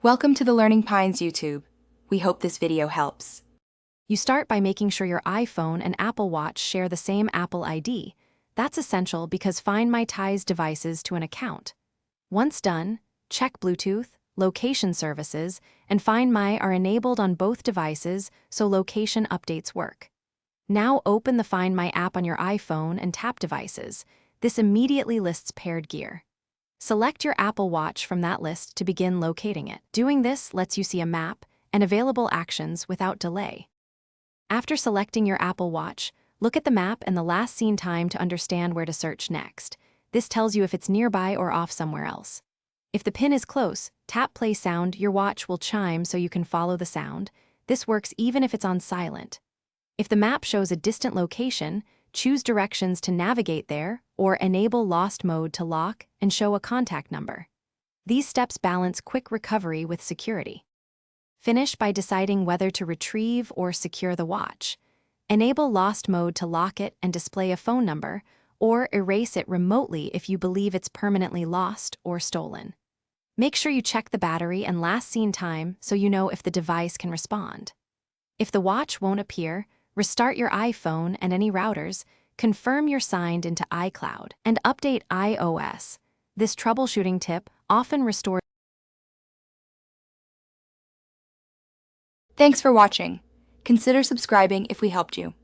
Welcome to the Learning Pines YouTube. We hope this video helps. You start by making sure your iPhone and Apple Watch share the same Apple ID. That's essential because Find My ties devices to an account. Once done, check Bluetooth, location services, and Find My are enabled on both devices so location updates work. Now open the Find My app on your iPhone and tap Devices. This immediately lists paired gear. Select your Apple Watch from that list to begin locating it. Doing this lets you see a map and available actions without delay. After selecting your Apple Watch, look at the map and the last seen time to understand where to search next. This tells you if it's nearby or off somewhere else. If the pin is close, tap play sound, your watch will chime so you can follow the sound. This works even if it's on silent. If the map shows a distant location, choose directions to navigate there or enable lost mode to lock and show a contact number. These steps balance quick recovery with security. Finish by deciding whether to retrieve or secure the watch. Enable lost mode to lock it and display a phone number, or erase it remotely if you believe it's permanently lost or stolen. Make sure you check the battery and last seen time so you know if the device can respond. If the watch won't appear, restart your iPhone and any routers, confirm you're signed into iCloud, and update iOS. This troubleshooting tip often restores. Thanks for watching. Consider subscribing if we helped you.